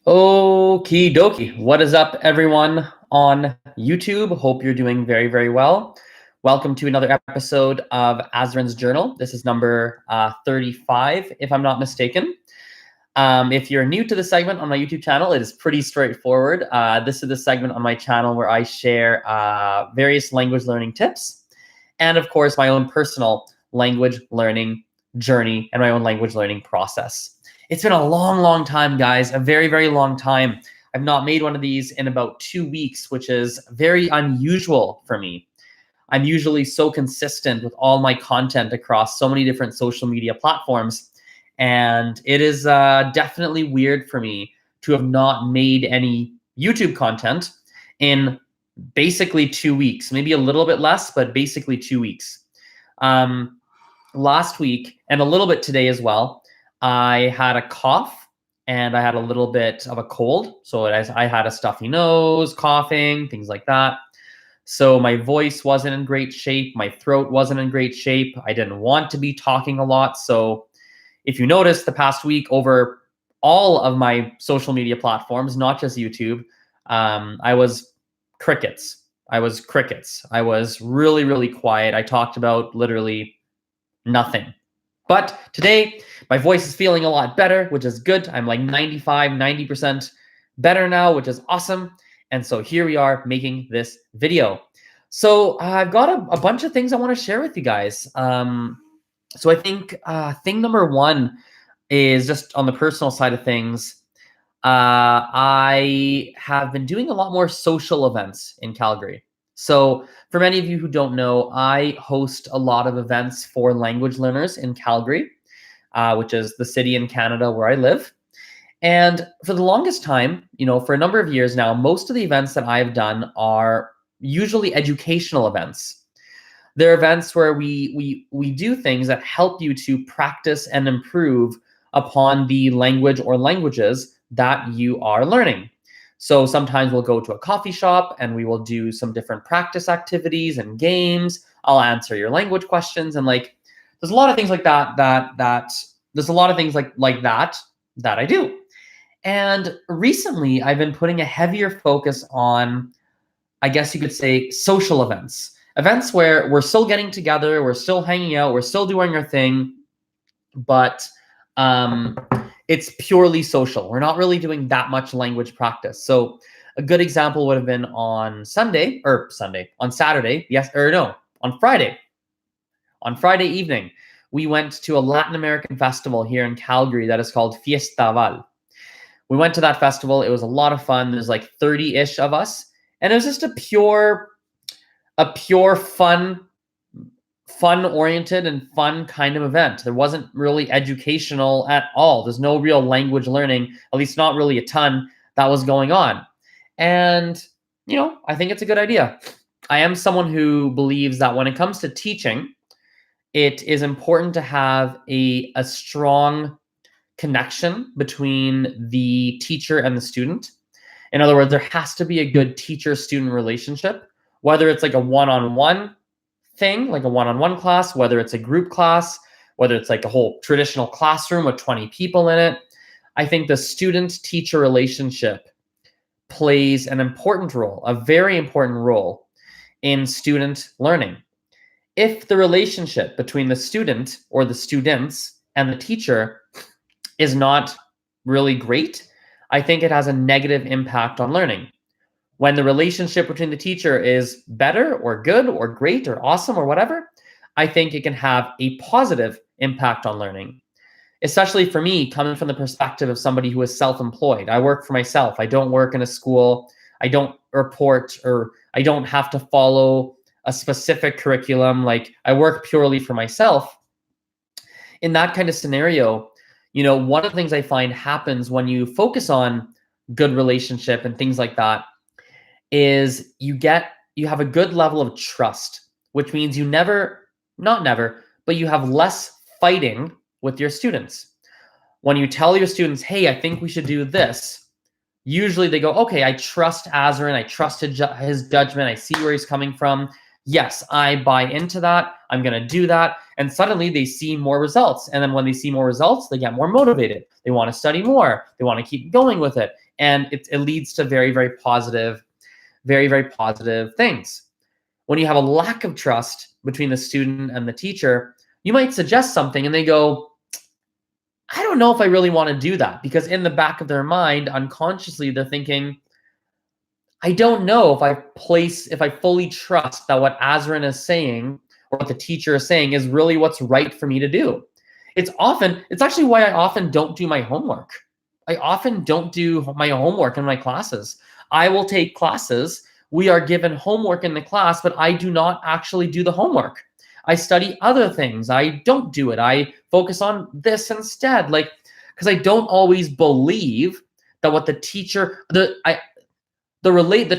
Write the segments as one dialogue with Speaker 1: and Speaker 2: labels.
Speaker 1: Okie dokie. What is up, everyone on YouTube? Hope you're doing very, very well. Welcome to another episode of Azren's Journal. This is number 35, if I'm not mistaken. If you're new to the segment on my YouTube channel, it is pretty straightforward. This is the segment on my channel where I share various language learning tips and, of course, my own personal language learning journey and my own language learning process. It's been a long, long time, guys, a very, very long time. I've not made one of these in about 2 weeks, which is very unusual for me. I'm usually so consistent with all my content across so many different social media platforms. And it is definitely weird for me to have not made any YouTube content in basically 2 weeks, maybe a little bit less, but basically 2 weeks. Last week and a little bit today as well, I had a cough and I had a little bit of a cold. So I had a stuffy nose, coughing, things like that. So my voice wasn't in great shape. My throat wasn't in great shape. I didn't want to be talking a lot. So if you notice the past week over all of my social media platforms, not just YouTube, I was crickets. I was really, really quiet. I talked about literally nothing. But today, my voice is feeling a lot better, which is good. I'm like 95, 90% better now, which is awesome. And so here we are making this video. So I've got a bunch of things I want to share with you guys. So I think thing number one is just on the personal side of things. I have been doing a lot more social events in Calgary. So for many of you who don't know, I host a lot of events for language learners in Calgary, which is the city in Canada where I live. And for the longest time, for a number of years now, most of the events that I've done are usually educational events. They're events where we do things that help you to practice and improve upon the language or languages that you are learning. So sometimes we'll go to a coffee shop and we will do some different practice activities and games. I'll answer your language questions, and there's a lot of things like that there's a lot of things like that I do. And recently I've been putting a heavier focus on, I guess you could say, social events. Events where we're still getting together, we're still hanging out, we're still doing our thing, but it's purely social. We're not really doing that much language practice. So a good example would have been on Saturday, on Friday. On Friday evening, we went to a Latin American festival here in Calgary that is called Fiestaval. We went to that festival. It was a lot of fun. There's like 30-ish of us. And it was just a pure fun-oriented and fun kind of event. There wasn't really educational at all. There's no real language learning, at least not really a ton that was going on. And, I think it's a good idea. I am someone who believes that when it comes to teaching, it is important to have a strong connection between the teacher and the student. In other words, there has to be a good teacher-student relationship, whether it's like a one-on-one thing, like a one-on-one class, whether it's a group class, whether it's like a whole traditional classroom with 20 people in it. I think the student-teacher relationship plays an important role, a very important role in student learning. If the relationship between the student or the students and the teacher is not really great, I think it has a negative impact on learning. When the relationship between the teacher is better or good or great or awesome or whatever, I think it can have a positive impact on learning. Especially for me, coming from the perspective of somebody who is self-employed. I work for myself. I don't work in a school. I don't report, or I don't have to follow a specific curriculum. Like, I work purely for myself. In that kind of scenario, one of the things I find happens when you focus on good relationship and things like that is you have a good level of trust, which means you have less fighting with your students. When you tell your students, hey, I think we should do this, usually they go, okay, I trust Azren, I trust his judgment, I see where he's coming from. yes, I buy into that. I'm going to do that. And suddenly they see more results. And then when they see more results, they get more motivated. They want to study more. They want to keep going with it. And it leads to very, very positive things. When you have a lack of trust between the student and the teacher, you might suggest something and they go, I don't know if I really want to do that, because in the back of their mind, unconsciously, they're thinking, I don't know if I fully trust that what Azren is saying or what the teacher is saying is really what's right for me to do. It's actually why I often don't do my homework. I often don't do my homework in my classes. I will take classes. We are given homework in the class, but I do not actually do the homework. I study other things. I don't do it. I focus on this instead. Because I don't always believe that what the teacher, the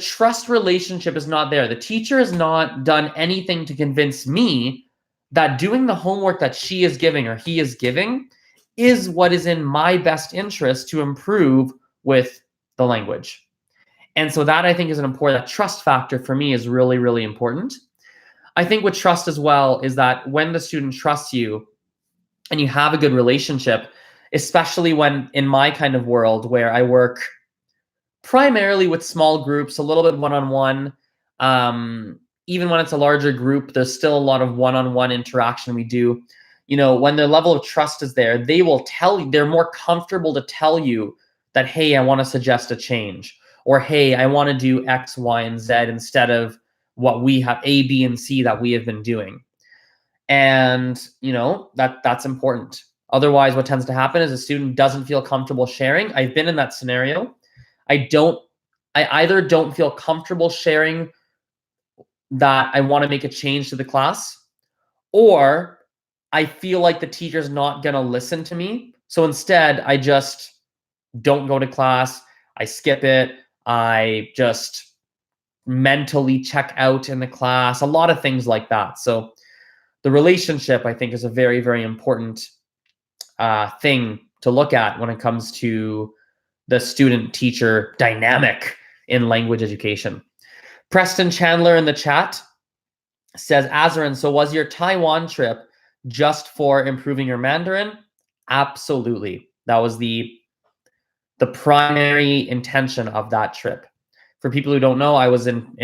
Speaker 1: trust relationship is not there. The teacher has not done anything to convince me that doing the homework that she is giving or he is giving is what is in my best interest to improve with the language. And so that, I think, is an important, that trust factor for me is really, really important. I think with trust as well is that when the student trusts you and you have a good relationship, especially when in my kind of world where I work primarily with small groups, a little bit one-on-one. Even when it's a larger group, there's still a lot of one-on-one interaction we do. When their level of trust is there, they will tell you, they're more comfortable to tell you that, hey, I want to suggest a change, or hey, I want to do X, Y, and Z instead of what we have, A, B, and C that we have been doing. And that's important. Otherwise, what tends to happen is a student doesn't feel comfortable sharing. I've been in that scenario. I either don't feel comfortable sharing that I want to make a change to the class, or I feel like the teacher's not going to listen to me. So instead, I just don't go to class. I skip it. I just mentally check out in the class, a lot of things like that. So the relationship, I think, is a very, very important thing to look at when it comes to the student-teacher dynamic in language education. Preston Chandler in the chat says, Azren, so was your Taiwan trip just for improving your Mandarin? Absolutely. That was the primary intention of that trip. For people who don't know, I was in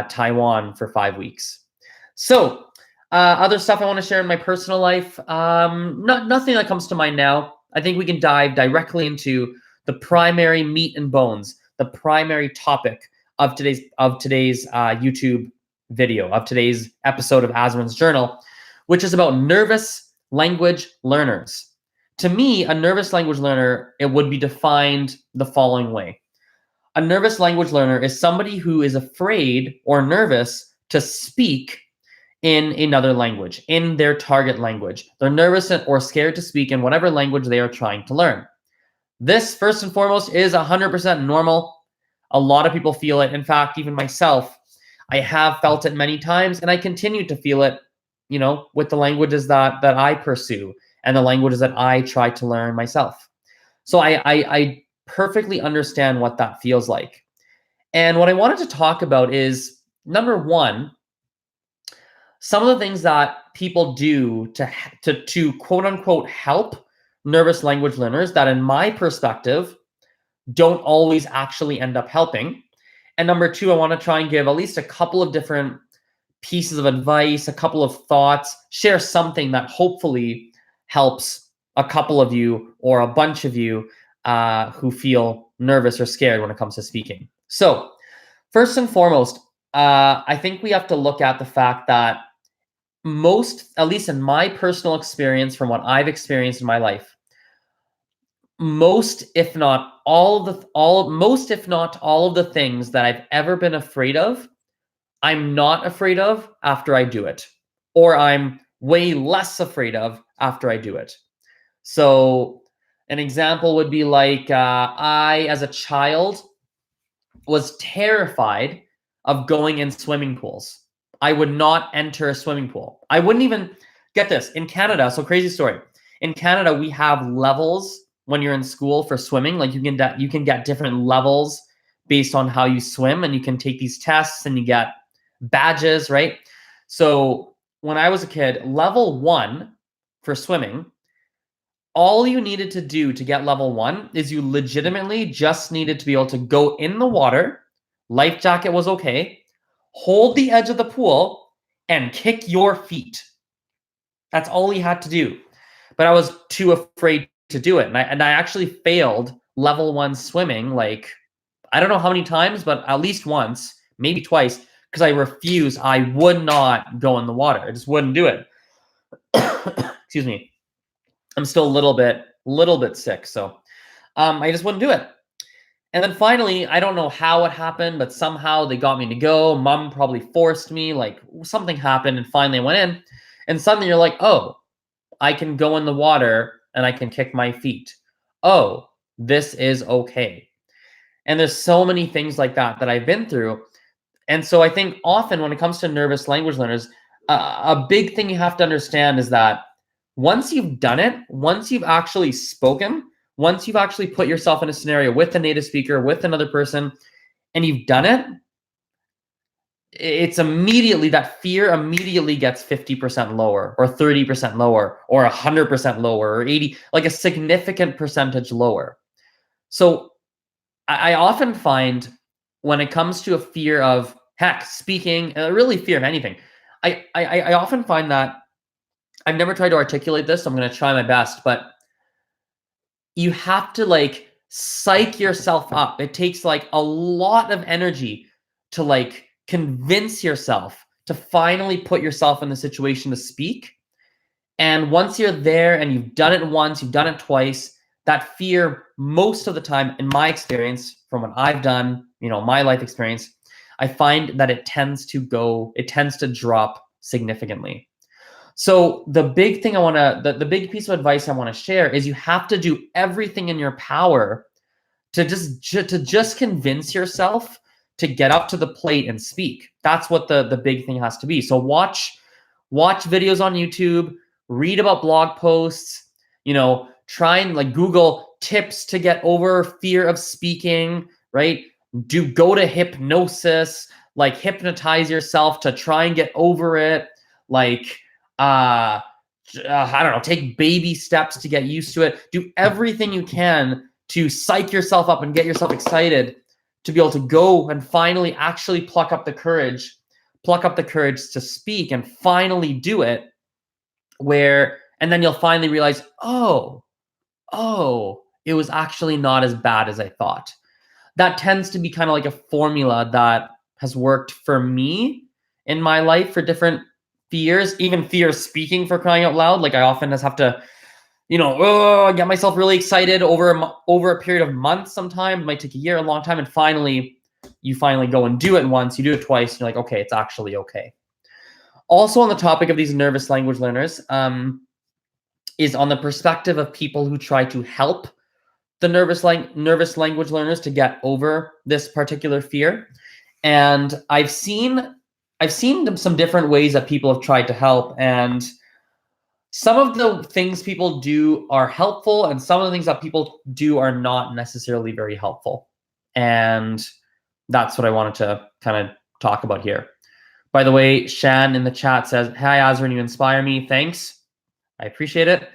Speaker 1: Taiwan for 5 weeks. So other stuff I want to share in my personal life, nothing that comes to mind now. I think we can dive directly into the primary meat and bones, the primary topic of today's YouTube video, of today's episode of Azren's Journal, which is about nervous language learners. To me, a nervous language learner, it would be defined the following way. A nervous language learner is somebody who is afraid or nervous to speak in another language, in their target language. They're nervous or scared to speak in whatever language they are trying to learn. This, first and foremost, is 100% normal. A lot of people feel it. In fact, even myself, I have felt it many times, and I continue to feel it, with the languages that I pursue and the languages that I try to learn myself. So I perfectly understand what that feels like. And what I wanted to talk about is, number one, some of the things that people do to quote unquote help nervous language learners that, in my perspective, don't always actually end up helping. And number two, I want to try and give at least a couple of different pieces of advice, a couple of thoughts, share something that hopefully helps a couple of you or a bunch of you who feel nervous or scared when it comes to speaking. So first and foremost, I think we have to look at the fact that most, at least in my personal experience, from what I've experienced in my life, most if not all of the things that I've ever been afraid of, I'm not afraid of after I do it, or I'm way less afraid of after I do it. So an example would be like, I, as a child, was terrified of going in swimming pools. I would not enter a swimming pool. I wouldn't even, get this, in Canada, so crazy story. In Canada, we have levels when you're in school for swimming. Like you can get different levels based on how you swim, and you can take these tests and you get badges, right? So when I was a kid, level 1 for swimming, all you needed to do to get level 1 is you legitimately just needed to be able to go in the water, life jacket was okay, hold the edge of the pool, and kick your feet. That's all you had to do. But I was too afraid to do it. And I actually failed level 1 swimming, like, I don't know how many times, but at least once, maybe twice, because I refused. I would not go in the water. I just wouldn't do it. Excuse me. I'm still a little bit sick, so I just wouldn't do it. And then finally, I don't know how it happened, but somehow they got me to go. Mom probably forced me, like something happened, and finally I went in. And suddenly you're like, oh, I can go in the water and I can kick my feet. Oh, this is okay. And there's so many things like that I've been through. And so I think often when it comes to nervous language learners, a big thing you have to understand is that once you've done it, once you've actually spoken, once you've actually put yourself in a scenario with a native speaker, with another person, and you've done it, it's immediately, that fear immediately gets 50% lower or 30% lower or 100% lower or 80, like a significant percentage lower. So I often find when it comes to a fear of, heck, speaking, really fear of anything, I often find that I've never tried to articulate this, so I'm going to try my best, but you have to like psych yourself up. It takes like a lot of energy to like convince yourself to finally put yourself in the situation to speak. And once you're there and you've done it once, you've done it twice, that fear, most of the time, in my experience, from what I've done, my life experience, I find that it tends to drop significantly. So the big thing the big piece of advice I want to share is you have to do everything in your power to just convince yourself to get up to the plate and speak. That's what the big thing has to be. So watch videos on YouTube, read about blog posts, try and like Google tips to get over fear of speaking, right? Go to hypnosis, like hypnotize yourself to try and get over it. Like, I don't know, take baby steps to get used to it. Do everything you can to psych yourself up and get yourself excited to be able to go and finally actually pluck up the courage to speak and finally do it, and then you'll finally realize, oh, it was actually not as bad as I thought. That tends to be kind of like a formula that has worked for me in my life for different fears, even fear of speaking, for crying out loud. Like I often just have to, get myself really excited over a period of months sometimes. It might take a year, a long time. And you finally go and do it once, you do it twice, and you're like, okay, it's actually okay. Also on the topic of these nervous language learners, is on the perspective of people who try to help the nervous language learners to get over this particular fear. And I've seen some different ways that people have tried to help, and some of the things people do are helpful, and some of the things that people do are not necessarily very helpful. And that's what I wanted to kind of talk about here. By the way, Shan in the chat says, "Hi, Azren, you inspire me. Thanks. I appreciate it."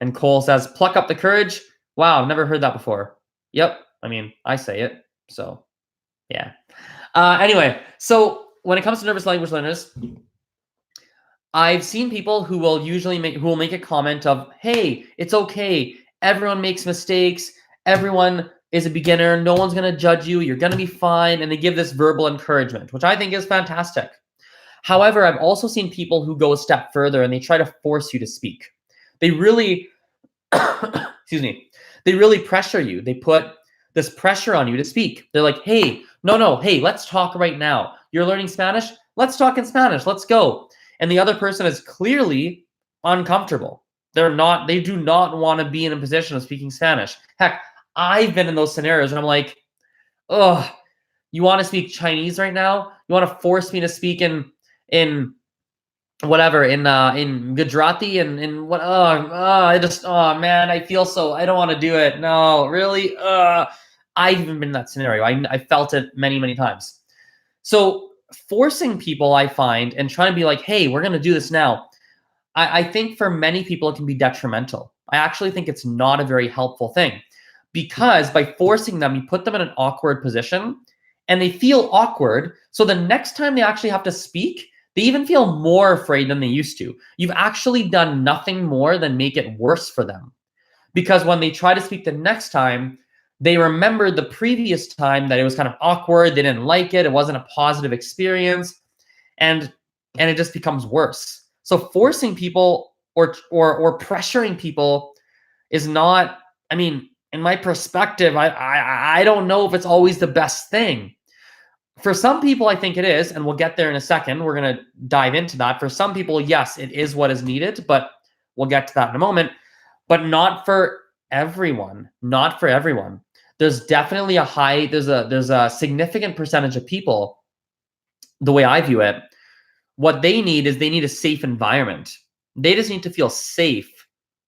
Speaker 1: And Cole says, "Pluck up the courage." Wow, I've never heard that before. Yep. I mean, I say it. So, yeah. Anyway, so when it comes to nervous language learners, I've seen people who will make a comment of, "Hey, it's okay. Everyone makes mistakes. Everyone is a beginner. No one's going to judge you. You're going to be fine." And they give this verbal encouragement, which I think is fantastic. However, I've also seen people who go a step further and they try to force you to speak. They really, excuse me, they really pressure you. They put this pressure on you to speak. They're like, "Hey, no, hey, let's talk right now. You're learning Spanish? Let's talk in Spanish. Let's go." And the other person is clearly uncomfortable. They do not want to be in a position of speaking Spanish. Heck, I've been in those scenarios and I'm like, "Oh, you want to speak Chinese right now? You want to force me to speak in whatever, in Gujarati and in what? Oh man, I don't want to do it. No, really? I've even been in that scenario. I felt it many, many times. So forcing people, I find, and trying to be like, hey, we're going to do this now. I think for many people, it can be detrimental. I actually think it's not a very helpful thing, because by forcing them, you put them in an awkward position and they feel awkward. So the next time they actually have to speak, they even feel more afraid than they used to. You've actually done nothing more than make it worse for them, because when they try to speak the next time, they remember the previous time that it was kind of awkward. They didn't like it. It wasn't a positive experience. And it just becomes worse. So forcing people or pressuring people is not, I mean, in my perspective, I don't know if it's always the best thing. For some people, I think it is, and we'll get there in a second. We're going to dive into that. For some people, yes, it is what is needed, but we'll get to that in a moment. But not for everyone. Not for everyone. There's definitely there's a significant percentage of people, the way I view it, what they need is they need a safe environment. They just need to feel safe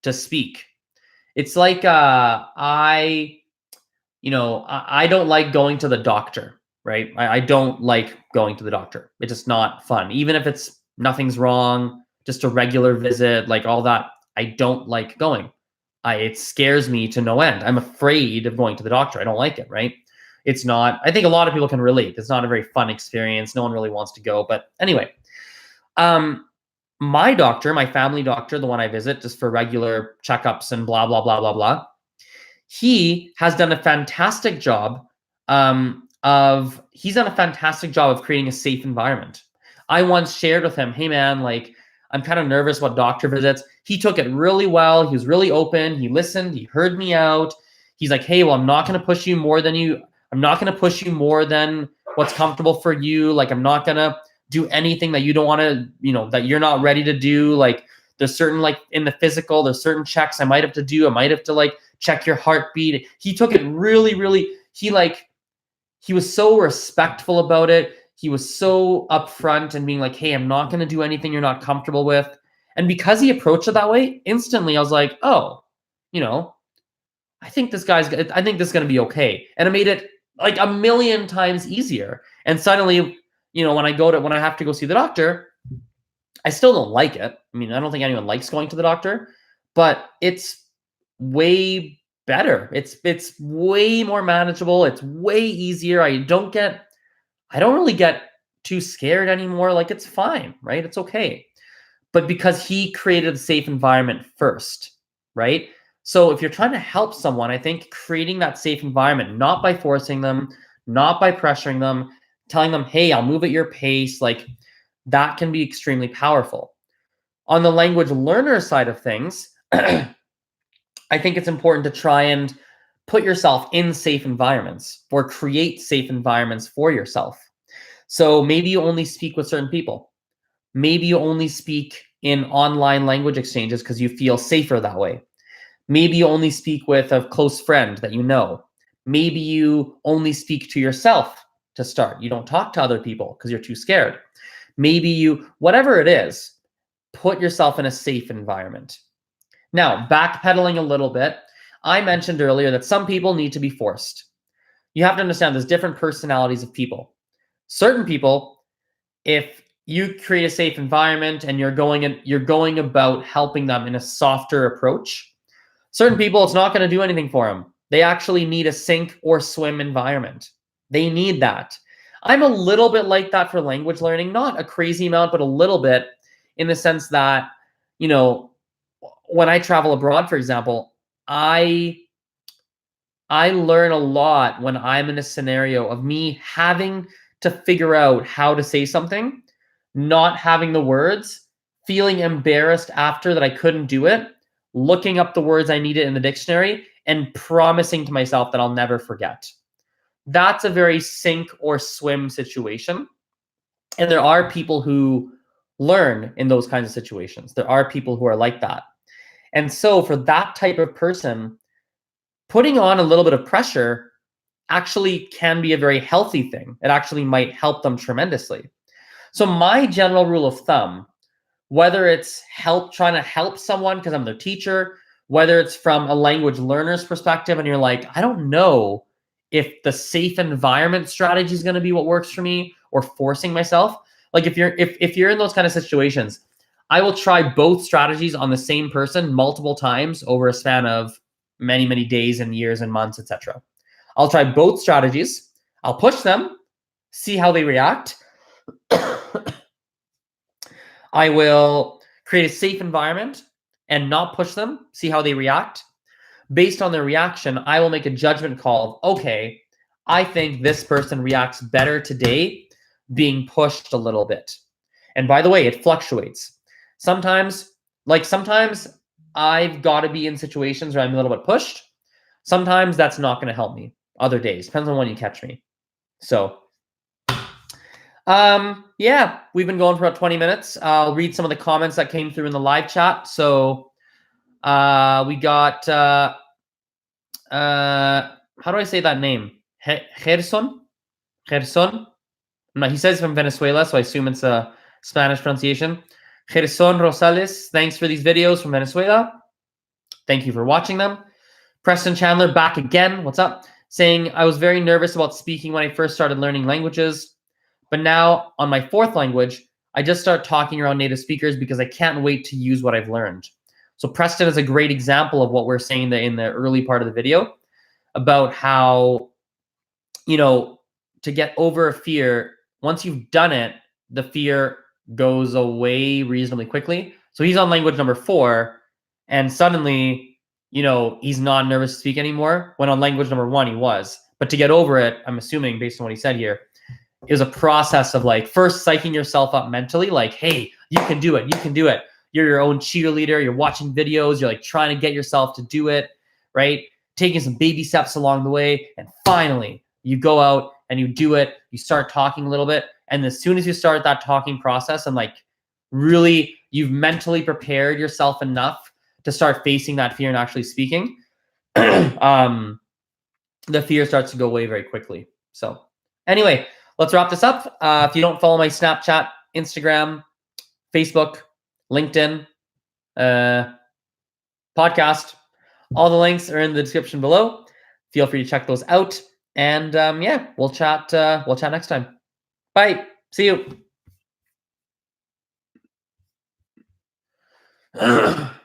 Speaker 1: to speak. It's like I don't like going to the doctor, right? I don't like going to the doctor. It's just not fun. Even if it's nothing's wrong, just a regular visit, like all that, I don't like going. It scares me to no end. I'm afraid of going to the doctor. I don't like it, right? It's not, I think a lot of people can relate. It's not a very fun experience. No one really wants to go. But anyway, my doctor, my family doctor, the one I visit just for regular checkups and blah, blah, blah, blah, blah, he has done a fantastic job of creating a safe environment. I once shared with him, hey man, like I'm kind of nervous about doctor visits. He took it really well. He was really open. He listened. He heard me out. He's like, hey, well, I'm not going to push you more than what's comfortable for you. Like, I'm not going to do anything that you don't want to, that you're not ready to do. Like, there's certain, like in the physical, there's certain checks I might have to do. I might have to like check your heartbeat. He took it really, really, he was so respectful about it. He was so upfront and being like, hey, I'm not going to do anything you're not comfortable with. And because he approached it that way, instantly I was like, oh, I think this is going to be okay. And it made it like a million times easier. And suddenly, when I have to go see the doctor, I still don't like it. I mean, I don't think anyone likes going to the doctor, but it's way better. It's way more manageable. It's way easier. I don't really get too scared anymore. Like, it's fine, right? It's okay. But because he created a safe environment first, right? So if you're trying to help someone, I think creating that safe environment, not by forcing them, not by pressuring them, telling them, hey, I'll move at your pace, like that can be extremely powerful. On the language learner side of things, I think it's important to try and put yourself in safe environments or create safe environments for yourself. So maybe you only speak with certain people. Maybe you only speak in online language exchanges because you feel safer that way. Maybe you only speak with a close friend that you know. Maybe you only speak to yourself to start. You don't talk to other people because you're too scared. Maybe whatever it is, put yourself in a safe environment. Now, backpedaling a little bit, I mentioned earlier that some people need to be forced. You have to understand there's different personalities of people. Certain people, if you create a safe environment and you're going about helping them in a softer approach, certain people, it's not going to do anything for them. They actually need a sink or swim environment. They need that. I'm a little bit like that for language learning, not a crazy amount, but a little bit, in the sense that, when I travel abroad, for example, I learn a lot when I'm in a scenario of me having to figure out how to say something, not having the words, feeling embarrassed after that I couldn't do it, looking up the words I needed in the dictionary, and promising to myself that I'll never forget. That's a very sink or swim situation. And there are people who learn in those kinds of situations. There are people who are like that. And so for that type of person, putting on a little bit of pressure actually can be a very healthy thing. It actually might help them tremendously. So my general rule of thumb, whether it's trying to help someone because I'm their teacher, whether it's from a language learner's perspective and you're like, I don't know if the safe environment strategy is going to be what works for me, or forcing myself. Like if you're in those kind of situations, I will try both strategies on the same person multiple times over a span of many days and years and months, etc. I'll try both strategies. I'll push them, see how they react. I will create a safe environment and not push them, see how they react. Based on their reaction, I will make a judgment call of, okay, I think this person reacts better today being pushed a little bit. And by the way, it fluctuates. Sometimes I've got to be in situations where I'm a little bit pushed. Sometimes that's not going to help me. Other days, depends on when you catch me. So, yeah, we've been going for about 20 minutes. I'll read some of the comments that came through in the live chat. So, we got, how do I say that name? Gerson? No, he says from Venezuela, so I assume it's a Spanish pronunciation. Gerson Rosales, thanks for these videos from Venezuela. Thank you for watching them. Preston Chandler back again. What's up? Saying, I was very nervous about speaking when I first started learning languages, but now on my fourth language, I just start talking around native speakers because I can't wait to use what I've learned. So Preston is a great example of what we're saying in the early part of the video about how, to get over a fear, once you've done it, the fear goes away reasonably quickly. So he's on language number 4, and suddenly, he's not nervous to speak anymore, when on language number 1 he was. But to get over it, I'm assuming based on what he said here, is a process of like first psyching yourself up mentally, like, hey, you can do it, you're your own cheerleader, you're watching videos, you're like trying to get yourself to do it, right? Taking some baby steps along the way, and finally you go out and you do it, you start talking a little bit, and as soon as you start that talking process and like really you've mentally prepared yourself enough to start facing that fear and actually speaking, the fear starts to go away very quickly. So anyway, let's wrap this up. If you don't follow my Snapchat, Instagram, Facebook, LinkedIn, podcast, all the links are in the description below. Feel free to check those out. And yeah, we'll chat next time. Bye. See you.